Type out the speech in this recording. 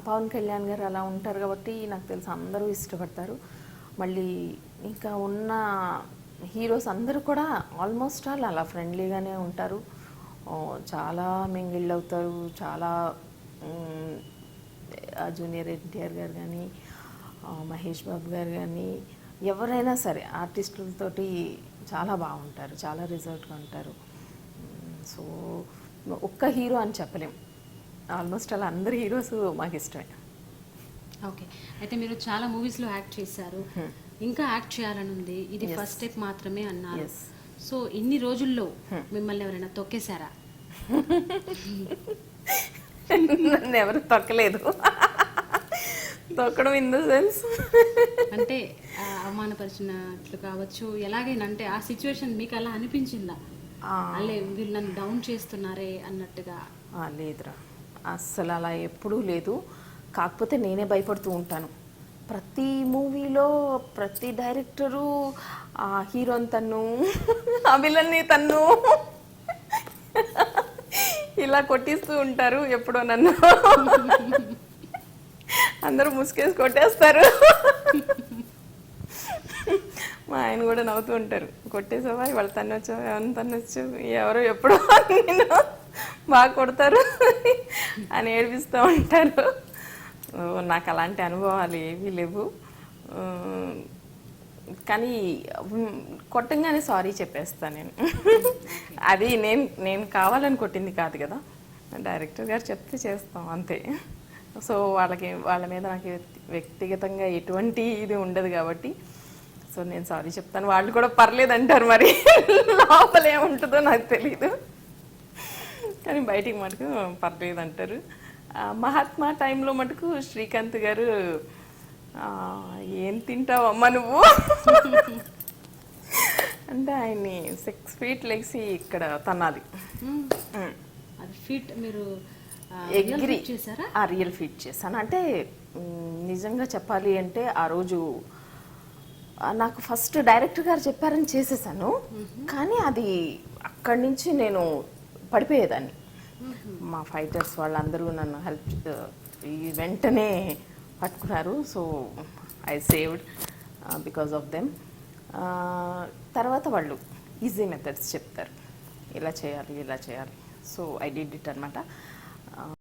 పవన్ కళ్యాణ్ గారు అలా ఉంటారు కాబట్టి నాకు తెలిసి అందరూ ఇష్టపడతారు. మళ్ళీ ఇంకా ఉన్న హీరోస్ అందరూ కూడా ఆల్మోస్ట్ ఆల్ అలా ఫ్రెండ్లీగానే ఉంటారు. చాలా మింగిల్ అవుతారు. చాలా జూనియర్ ఎన్టీఆర్ గారు కానీ, మహేష్ బాబు గారు కానీ, ఎవరైనా సరే ఆర్టిస్టులతోటి చాలా బాగుంటారు, చాలా రిజర్వ్డ్గా ఉంటారు. సో ఒక్క హీరో అని చెప్పలేం, ఆల్మోస్ట్ అలా అందరు హీరోస్ మాకు ఇష్టమే. ఓకే, అయితే మీరు చాలా మూవీస్లో యాక్ట్ చేశారు, ఇంకా యాక్ట్ చేయాలని ఉంది, ఇది ఫస్ట్ స్టెప్ మాత్రమే అన్నారు. సో ఇన్ని రోజుల్లో మిమ్మల్ని ఎవరైనా తొక్కేశారా? నన్ను ఎవరు తొక్కలేదు. తొక్కడం ఇన్ ద సెన్స్ అంటే అవమానపరిచినట్లు కావచ్చు, ఎలాగైనా అంటే ఆ సిచ్యువేషన్ మీకు అలా అనిపించిందా? అలే వీళ్ళు నన్ను డౌన్ చేస్తున్నారే అన్నట్టుగా? లేదురా, అస్సలు అలా ఎప్పుడూ లేదు. కాకపోతే నేనే భయపడుతూ ఉంటాను. ప్రతి మూవీలో ప్రతి డైరెక్టరు ఆ హీరోని తన్ను, ఆ విలన్ని తన్ను ఇలా కొట్టిస్తూ ఉంటారు. ఎప్పుడో నన్ను అందరూ ముసుకేసి కొట్టేస్తారు. మా ఆయన కూడా నవ్వుతూ ఉంటారు, కొట్టేసావా ఇవాళ తన్నొచ్చు, ఎవరిని తన్నొచ్చు, ఎవరో ఎప్పుడో నేను బాగా కొడతారు అని ఏడిపిస్తూ ఉంటారు. నాకు అలాంటి అనుభవాలు ఏవీ లేవు. కానీ కొట్టంగానే సారీ చెప్పేస్తాను నేను. అది నేను కావాలని కొట్టింది కాదు కదా, డైరెక్టర్ గారు చెప్తే చేస్తాం అంతే. సో వాళ్ళ మీద నాకు వ్యక్తిగతంగా ఎటువంటి ఇది ఉండదు కాబట్టి సో నేను సారీ చెప్తాను. వాళ్ళు కూడా పర్లేదంటారు, మరి లోపల ఏముంటుందో నాకు తెలీదు, కానీ బయటికి మటుకు పర్లేదంటారు. మహాత్మా టైంలో మటుకు శ్రీకాంత్ గారు ఏం తింటావమ్మా నువ్వు అంటే ఆయన్ని 6 feet లెగ్సి ఇక్కడ తన్నాలి. అది ఫీట్ మీరు ఎగ్రి చేశారా? రియల్ ఫీట్ చేశాను. అంటే నిజంగా చెప్పాలి అంటే ఆ రోజు నాకు ఫస్ట్ డైరెక్టర్ గారు చెప్పారని చేసేసాను, కానీ అది అక్కడి నుంచి నేను పడిపోయేదాన్ని. మా ఫైటర్స్ వాళ్ళందరూ నన్ను హెల్ప్ వెంటనే పట్టుకున్నారు. So I saved because of them. తర్వాత వాళ్ళు ఈజీ మెథడ్స్ చెప్తారు, ఇలా చేయాలి ఇలా చేయాలి. సో ఐ డిడ్ ఇట్ అనమాట.